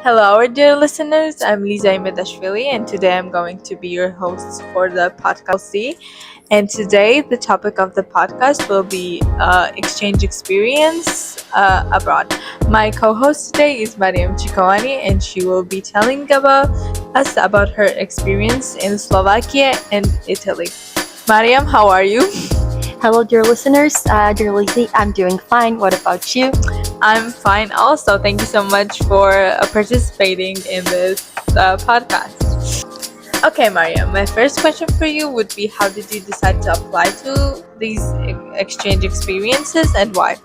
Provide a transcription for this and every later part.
Hello, our dear listeners. I'm Liza Imedashvili, and today I'm going to be your host for the podcast. And today, the topic of the podcast will be exchange experience abroad. My co-host today is Mariam Chikawani, and she will be telling about us about her experience in Slovakia and Italy. Mariam, how are you? Hello, dear listeners. Dear Lizzie, I'm doing fine. What about you? I'm fine also. Thank you so much for participating in this podcast. Okay, Maria, my first question for you would be how did you decide to apply to these exchange experiences and why?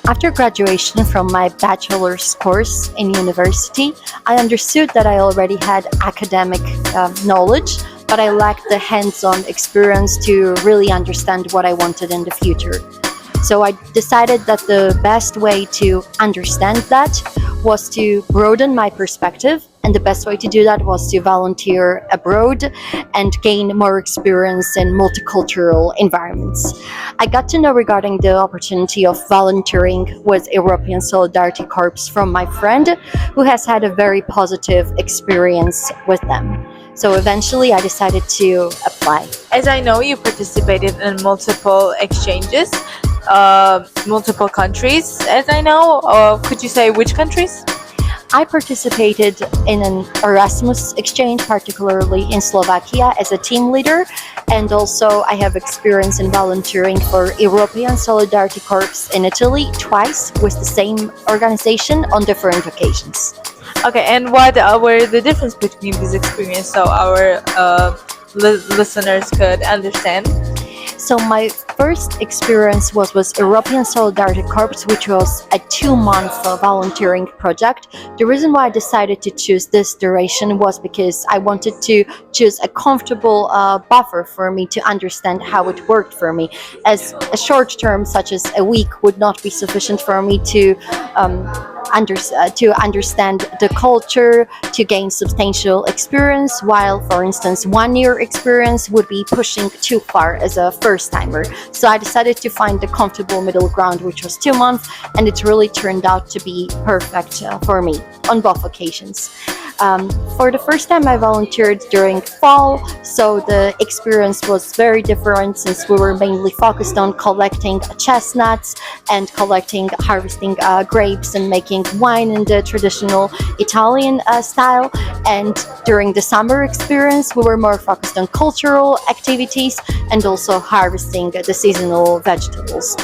After graduation from my bachelor's course in university, I understood that I already had academic knowledge, but I lacked the hands-on experience to really understand what I wanted in the future. So I decided that the best way to understand that was to broaden my perspective, and the best way to do that was to volunteer abroad and gain more experience in multicultural environments. I got to know regarding the opportunity of volunteering with European Solidarity Corps from my friend who has had a very positive experience with them. So eventually I decided to apply. As I know, you participated in multiple exchanges, multiple countries, as I know. Could you say which countries? I participated in an Erasmus exchange, particularly in Slovakia, as a team leader, and also I have experience in volunteering for European Solidarity Corps in Italy twice with the same organization on different occasions. Okay, and what were the difference between these experiences so our listeners could understand? So my first experience was with European Solidarity Corps, which was a 2-month volunteering project. The reason why I decided to choose this duration was because I wanted to choose a comfortable buffer for me to understand how it worked for me, as a short term such as a week would not be sufficient for me to understand the culture, to gain substantial experience, while, for instance, 1 year experience would be pushing too far as a first timer. So I decided to find the comfortable middle ground, which was 2 months, and it really turned out to be perfect for me on both occasions. For the first time, I volunteered during fall, so the experience was very different since we were mainly focused on collecting chestnuts and harvesting grapes and making wine in the traditional Italian style. And during the summer experience, we were more focused on cultural activities and also harvesting the seasonal vegetables.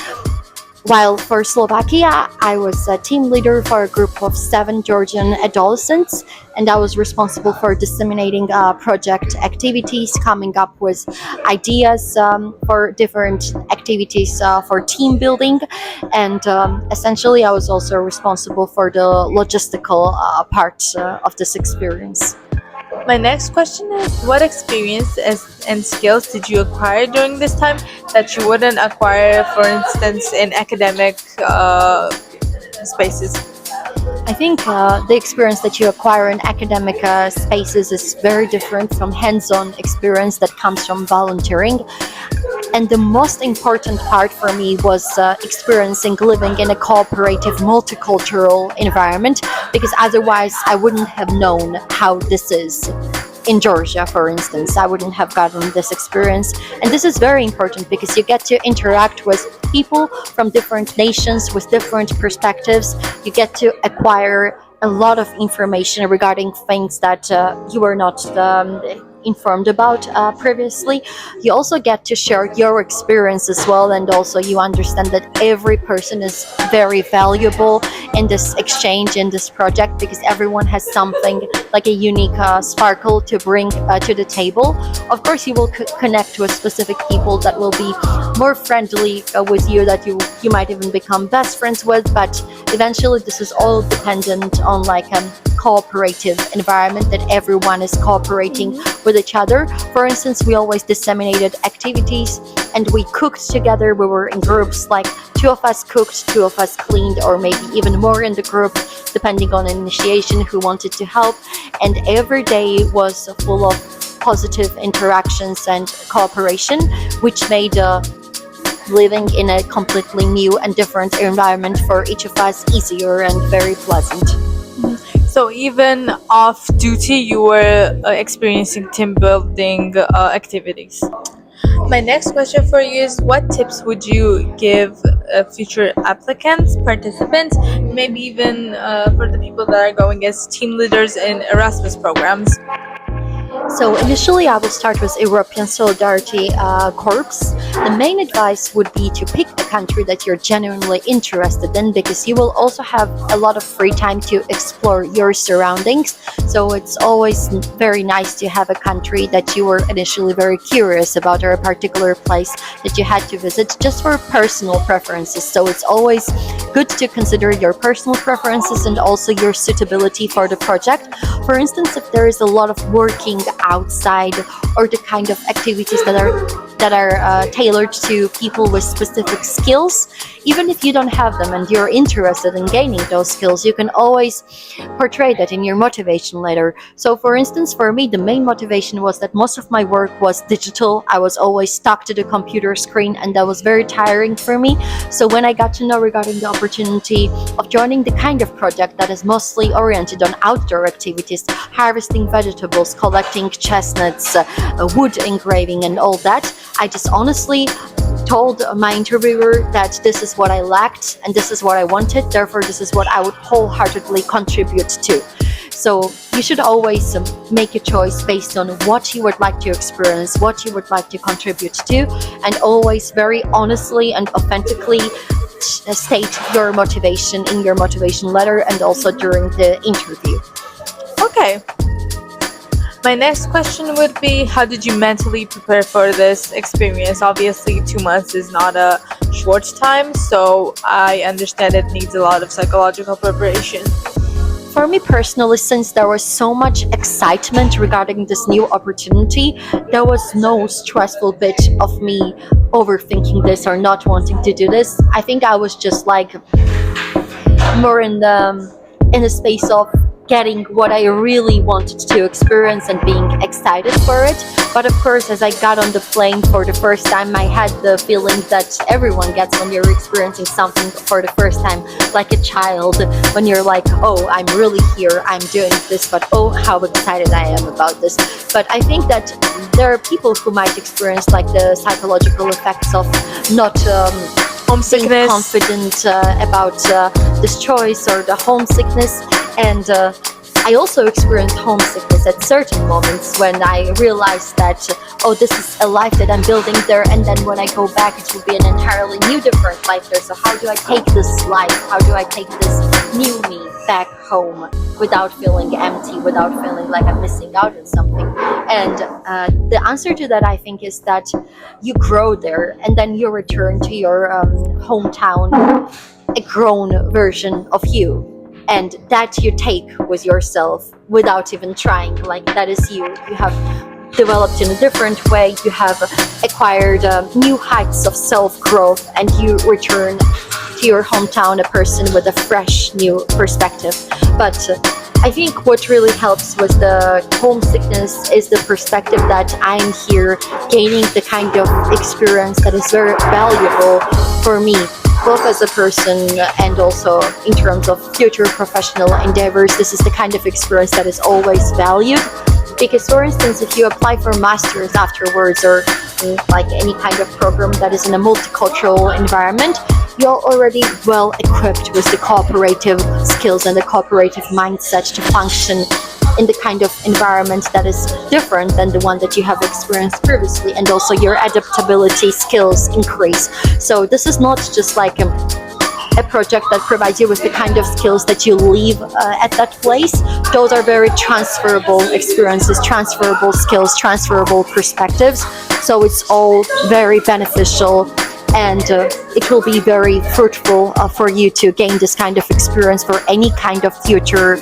While for Slovakia, I was a team leader for a group of 7 Georgian adolescents, and I was responsible for disseminating project activities, coming up with ideas for different activities for team building, and essentially I was also responsible for the logistical part of this experience. My next question is what experience and skills did you acquire during this time that you wouldn't acquire, for instance, in academic spaces? I think the experience that you acquire in academic spaces is very different from hands-on experience that comes from volunteering. And the most important part for me was experiencing living in a cooperative, multicultural environment, because otherwise I wouldn't have known how this is. In Georgia, for instance, I wouldn't have gotten this experience. And this is very important because you get to interact with people from different nations with different perspectives. You get to acquire a lot of information regarding things that you were not informed about previously. You also get to share your experience as well, and also you understand that every person is very valuable in this exchange, in this project, because everyone has something like a unique sparkle to bring to the table. Of course, you will connect with specific people that will be more friendly with you, that you might even become best friends with, but eventually this is all dependent on like a cooperative environment, that everyone is cooperating with each other. For instance, we always disseminated activities and we cooked together. We were in groups, like 2 of us cooked, 2 of us cleaned, or maybe even more in the group, depending on initiation who wanted to help. And every day was full of positive interactions and cooperation, which made living in a completely new and different environment for each of us easier and very pleasant. So even off duty, you were experiencing team building activities. My next question for you is, what tips would you give future applicants, participants, maybe even for the people that are going as team leaders in Erasmus programs? So initially, I will start with European Solidarity Corps. The main advice would be to pick a country that you're genuinely interested in, because you will also have a lot of free time to explore your surroundings. So it's always very nice to have a country that you were initially very curious about, or a particular place that you had to visit just for personal preferences. So it's always good to consider your personal preferences and also your suitability for the project. For instance, if there is a lot of working outside, or the kind of activities that are tailored to people with specific skills, even if you don't have them and you're interested in gaining those skills, you can always portray that in your motivation letter. So for instance, for me, the main motivation was that most of my work was digital. I was always stuck to the computer screen, and that was very tiring for me. So when I got to know regarding the opportunity of joining the kind of project that is mostly oriented on outdoor activities, harvesting vegetables, collecting chestnuts, wood engraving and all that, I just honestly told my interviewer that this is what I lacked and this is what I wanted, therefore this is what I would wholeheartedly contribute to. So you should always make a choice based on what you would like to experience, what you would like to contribute to, and always very honestly and authentically state your motivation in your motivation letter and also during the interview. Okay. My next question would be, how did you mentally prepare for this experience? Obviously, 2 months is not a short time, so I understand it needs a lot of psychological preparation. For me personally, since there was so much excitement regarding this new opportunity, there was no stressful bit of me overthinking this or not wanting to do this. I think I was just like more in the space of getting what I really wanted to experience and being excited for it. But of course, as I got on the plane for the first time, I had the feeling that everyone gets when you're experiencing something for the first time, like a child, when you're like, oh, I'm really here, I'm doing this, but oh, how excited I am about this. But I think that there are people who might experience like the psychological effects of not Homesickness. being confident about this choice or the homesickness. And I also experienced homesickness at certain moments when I realized that, oh, this is a life that I'm building there, and then when I go back, it will be an entirely new, different life there. So how do I take this life? How do I take this new me back home without feeling empty, without feeling like I'm missing out on something? And the answer to that, I think, is that you grow there, and then you return to your hometown a grown version of you. And that you take with yourself without even trying. Like, that is you. You have developed in a different way. You have acquired new heights of self-growth, and you return to your hometown a person with a fresh new perspective. But I think what really helps with the homesickness is the perspective that I'm here gaining the kind of experience that is very valuable for me, both as a person and also in terms of future professional endeavors. This is the kind of experience that is always valued. Because, for instance, if you apply for masters afterwards, or like any kind of program that is in a multicultural environment, you're already well equipped with the cooperative skills and the cooperative mindset to function in the kind of environment that is different than the one that you have experienced previously, and also your adaptability skills increase. So this is not just like a project that provides you with the kind of skills that you leave at that place. Those are very transferable experiences, transferable skills, transferable perspectives. So it's all very beneficial, and it will be very fruitful for you to gain this kind of experience for any kind of future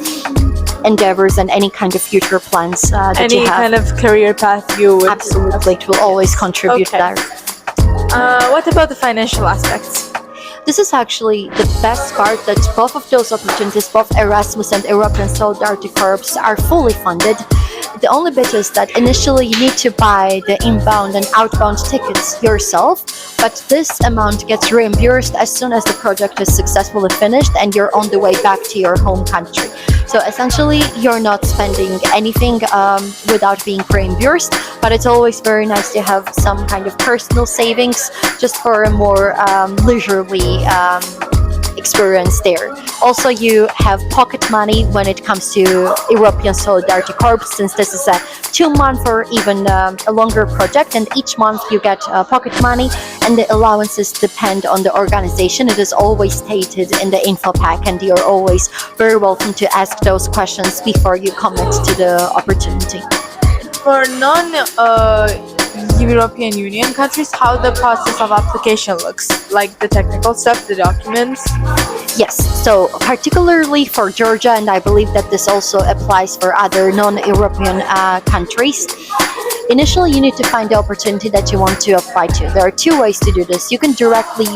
endeavors and any kind of future plans that Any you have. kind of career path you would. Absolutely, it will always contribute Okay. there. What about the financial aspects? This is actually the best part, that both of those opportunities, both Erasmus and European Solidarity Corps, are fully funded. The only bit is that initially you need to buy the inbound and outbound tickets yourself, but this amount gets reimbursed as soon as the project is successfully finished and you're on the way back to your home country. So essentially, you're not spending anything without being reimbursed, but it's always very nice to have some kind of personal savings just for a more leisurely experience there. Also, you have pocket money when it comes to European Solidarity Corps, since this is a 2-month or even a longer project, and each month you get pocket money, and the allowances depend on the organization. It is always stated in the info pack, and you're always very welcome to ask those questions before you commit to the opportunity. For non-European Union countries, how the process of application looks, like the technical stuff, the documents? Yes, so particularly for Georgia, and I believe that this also applies for other non-European countries, initially you need to find the opportunity that you want to apply to. There are 2 ways to do this. You can directly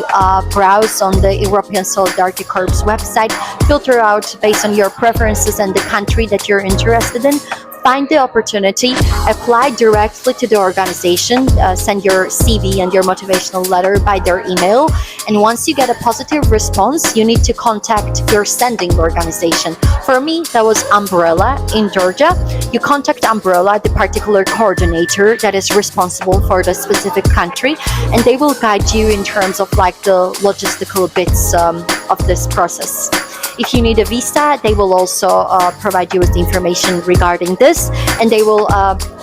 browse on the European Solidarity Corps website, filter out based on your preferences and the country that you're interested in, find the opportunity, apply directly to the organization, send your CV and your motivational letter by their email, and once you get a positive response, you need to contact your sending organization. For me, that was Umbrella in Georgia. You contact Umbrella, the particular coordinator that is responsible for the specific country, and they will guide you in terms of like the logistical bits of this process. If you need a visa, they will also provide you with the information regarding this, and they will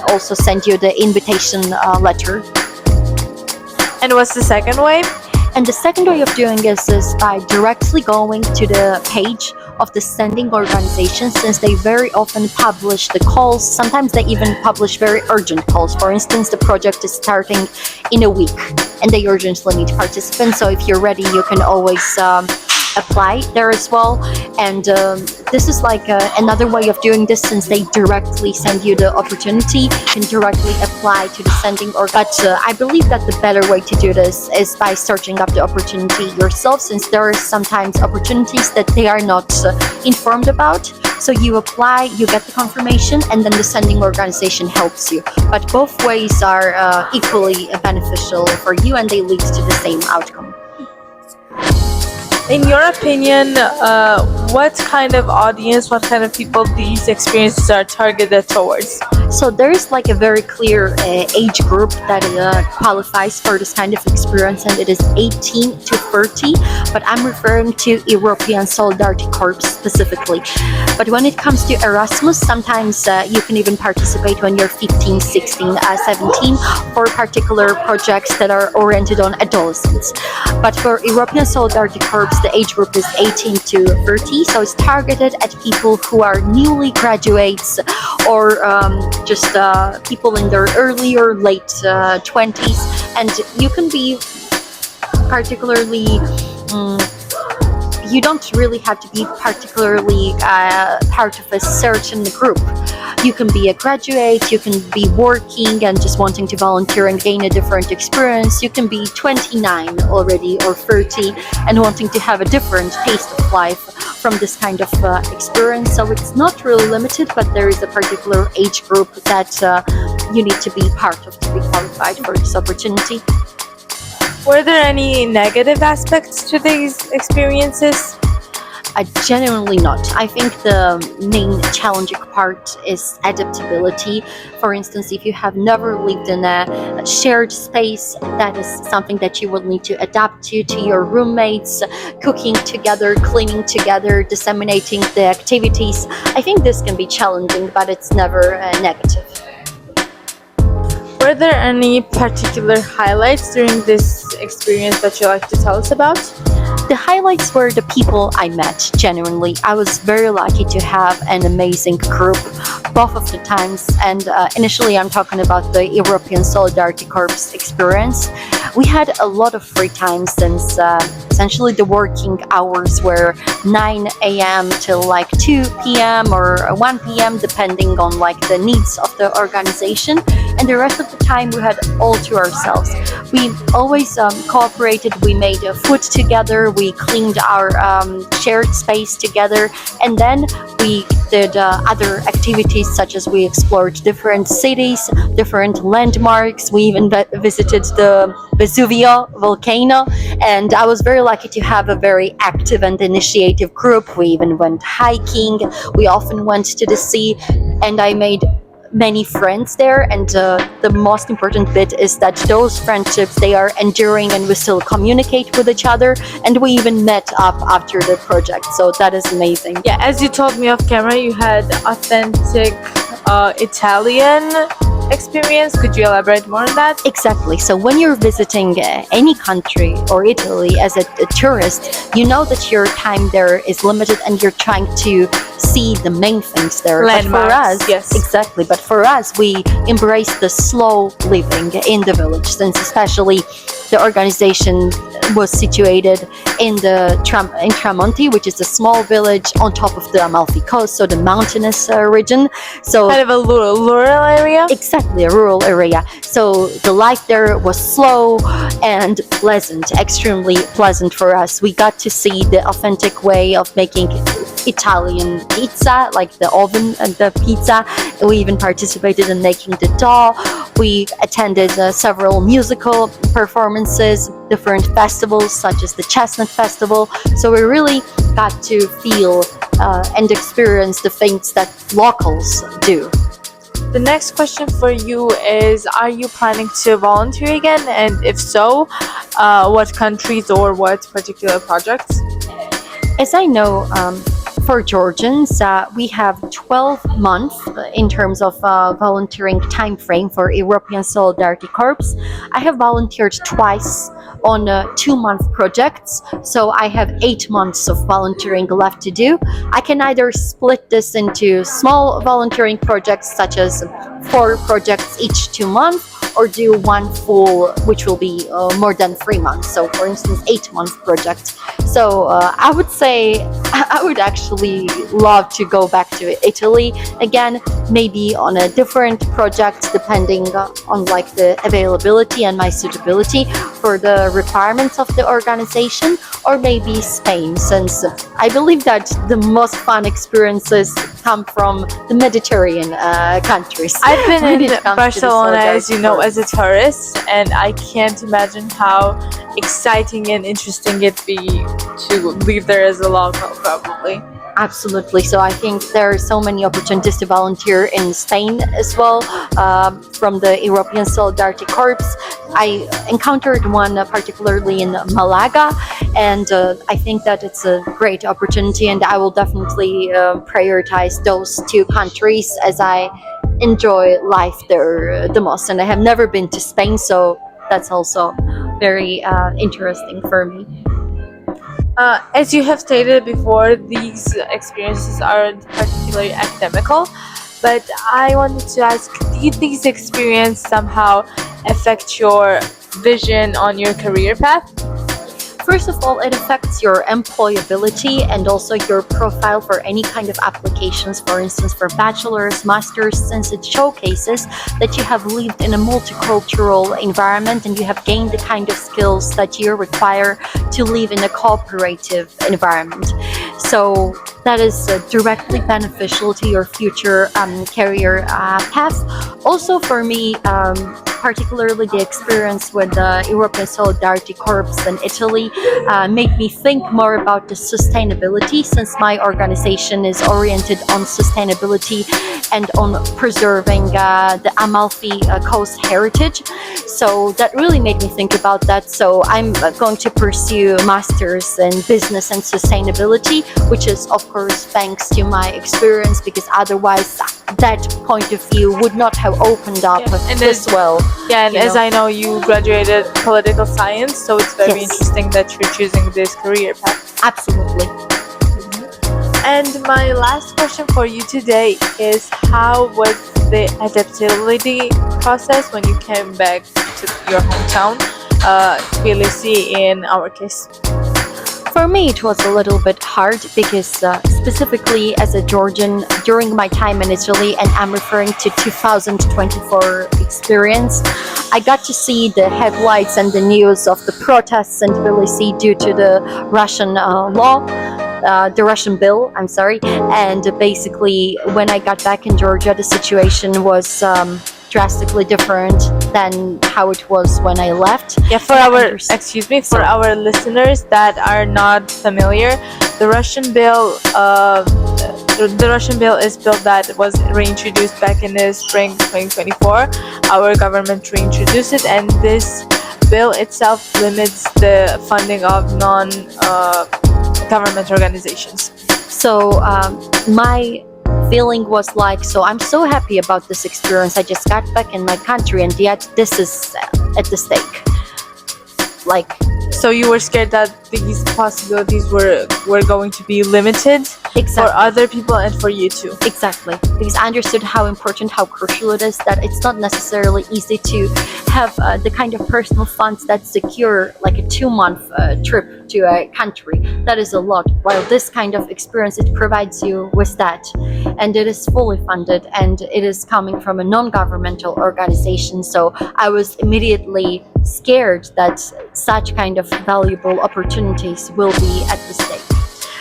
also send you the invitation letter. And what's the second way? And the second way of doing this is by directly going to the page of the sending organization, since they very often publish the calls. Sometimes they even publish very urgent calls. For instance, the project is starting in a week and they urgently need participants. So if you're ready, you can always apply there as well. And this is like another way of doing this, since they directly send you the opportunity. You can directly apply to the sending but I believe that the better way to do this is by searching up the opportunity yourself, since there are sometimes opportunities that they are not informed about. So you apply, you get the confirmation, and then the sending organization helps you. But both ways are equally beneficial for you, and they lead to the same outcome. In your opinion, what kind of audience, what kind of people these experiences are targeted towards? So there is like a very clear age group that qualifies for this kind of experience, and it is 18 to 30, but I'm referring to European Solidarity Corps specifically. But when it comes to Erasmus, sometimes you can even participate when you're 15, 16, 17 for particular projects that are oriented on adolescents. But for European Solidarity Corps, the age group is 18 to 30, so it's targeted at people who are newly graduates or just people in their early or late 20s, and you can be particularly you don't really have to be particularly part of a certain group. You can be a graduate, you can be working and just wanting to volunteer and gain a different experience. You can be 29 already or 30 and wanting to have a different taste of life from this kind of experience. So it's not really limited, but there is a particular age group that you need to be part of to be qualified for this opportunity. Were there any negative aspects to these experiences? Genuinely not. I think the main challenging part is adaptability. For instance, if you have never lived in a shared space, that is something that you will need to adapt to your roommates, cooking together, cleaning together, disseminating the activities. I think this can be challenging, but it's never negative. Were there any particular highlights during this experience that you'd like to tell us about? The highlights were the people I met, genuinely. I was very lucky to have an amazing group both of the times, and initially I'm talking about the European Solidarity Corps experience. We had a lot of free time, since essentially the working hours were 9 a.m. till like 2 p.m. or 1 p.m. depending on like the needs of the organization, and the rest of the time we had all to ourselves. We always cooperated, we made food together, we cleaned our shared space together, and then we did other activities, such as we explored different cities, different landmarks. We even visited the Vesuvio volcano, and I was very lucky to have a very active and initiative group. We even went hiking. We often went to the sea, and I made many friends there. And the most important bit is that those friendships, they are enduring, and we still communicate with each other, and we even met up after the project, so that is amazing. Yeah, as you told me off camera, you had authentic Italian experience. Could you elaborate more on that? Exactly. So when you're visiting any country or Italy as a tourist, you know that your time there is limited and you're trying to see the main things there. Landmarks, but for us, yes. Exactly. But for us, we embrace the slow living in the village, since especially the organization was situated in Tramonti, which is a small village on top of the Amalfi Coast, so the mountainous region. So kind of a rural area. Exactly, a rural area. So the life there was slow and pleasant, extremely pleasant for us. We got to see the authentic way of making Italian pizza, like the oven and the pizza. We even participated in making the dough. We attended several musical performances, different festivals such as the Chestnut Festival. So we really got to feel and experience the things that locals do. The next question for you is, are you planning to volunteer again? And if so, what countries or what particular projects? As I know, for Georgians, we have 12 months in terms of volunteering time frame for European Solidarity Corps. I have volunteered twice on 2-month projects, so I have 8 months of volunteering left to do. I can either split this into small volunteering projects, such as 4 projects each 2 months, or do one full, which will be more than 3 months. So, for instance, 8-month project. So I would say I would actually love to go back to Italy again, maybe on a different project, depending on like the availability and my suitability for the requirements of the organization, or maybe Spain, since I believe that the most fun experiences come from the Mediterranean countries. I've been when in it comes to the Barcelona, as you know, solidarity as a tourist, and I can't imagine how exciting and interesting it'd be to live there as a local, probably. Absolutely. So I think there are so many opportunities to volunteer in Spain as well, from the European Solidarity Corps. I encountered one particularly in Malaga, and I think that it's a great opportunity, and I will definitely prioritize those 2 countries as I enjoy life there the most. And I have never been to Spain, so that's also very interesting for me. As you have stated before, these experiences are particularly academical, but I wanted to ask, did these experiences somehow affect your vision on your career path? First of all, it affects your employability and also your profile for any kind of applications, for instance, for bachelor's, master's, since it showcases that you have lived in a multicultural environment and you have gained the kind of skills that you require to live in a cooperative environment. So that is directly beneficial to your future career path. Also for me, particularly the experience with the European Solidarity Corps in Italy made me think more about the sustainability, since my organization is oriented on sustainability and on preserving the Amalfi Coast heritage. So that really made me think about that. So I'm going to pursue masters in business and sustainability, which is of course thanks to my experience, because otherwise that point of view would not have opened up and as well. Yeah, and as I know, you graduated political science, so it's very interesting that you're choosing this career path. Absolutely. And my last question for you today is, how was the adaptability process when you came back to your hometown, Tbilisi in our case? For me, it was a little bit hard because specifically as a Georgian, during my time in Italy, and I'm referring to 2024 experience, I got to see the headlights and the news of the protests in Tbilisi due to the Russian law. the Russian bill. I'm sorry. And basically, when I got back in Georgia, the situation was drastically different than how it was when I left. Yeah, for our listeners that are not familiar, the Russian bill, the Russian bill is bill that was reintroduced back in the spring 2024. Our government reintroduced it, and this bill itself limits the funding of non-government organizations. So my feeling was like, so I'm so happy about this experience. I just got back in my country, and yet this is at the stake. Like, so you were scared that these possibilities were going to be limited for other people and for you too. Exactly, because I understood how important, how crucial it is, that it's not necessarily easy to have the kind of personal funds that secure like a 2-month trip to a country. That is a lot. While this kind of experience, it provides you with that, and it is fully funded, and it is coming from a non-governmental organization. So I was immediately scared that such kind of valuable opportunities will be at the stake.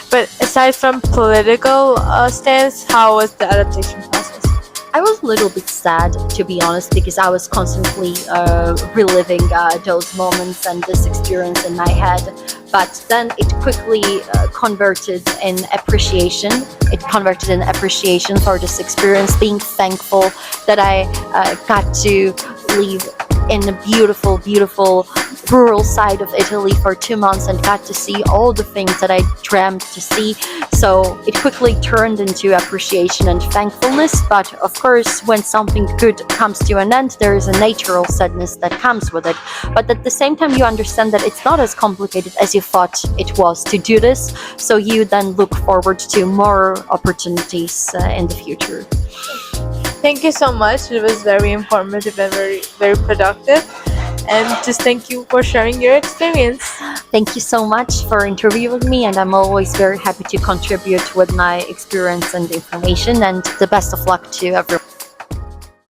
But aside from political stance, how was the adaptation process? I was a little bit sad, to be honest, because I was constantly reliving those moments and this experience in my head. But then it quickly converted in appreciation. It converted in appreciation for this experience, being thankful that I got to live in a beautiful, beautiful rural side of Italy for 2 months and got to see all the things that I dreamt to see. So it quickly turned into appreciation and thankfulness. But of course, when something good comes to an end, there is a natural sadness that comes with it. But at the same time, you understand that it's not as complicated as you thought it was to do this. So you then look forward to more opportunities in the future. Thank you so much. It was very informative and very, very productive. And just thank you for sharing your experience. Thank you so much for interviewing me, and I'm always very happy to contribute with my experience and information, and the best of luck to everyone.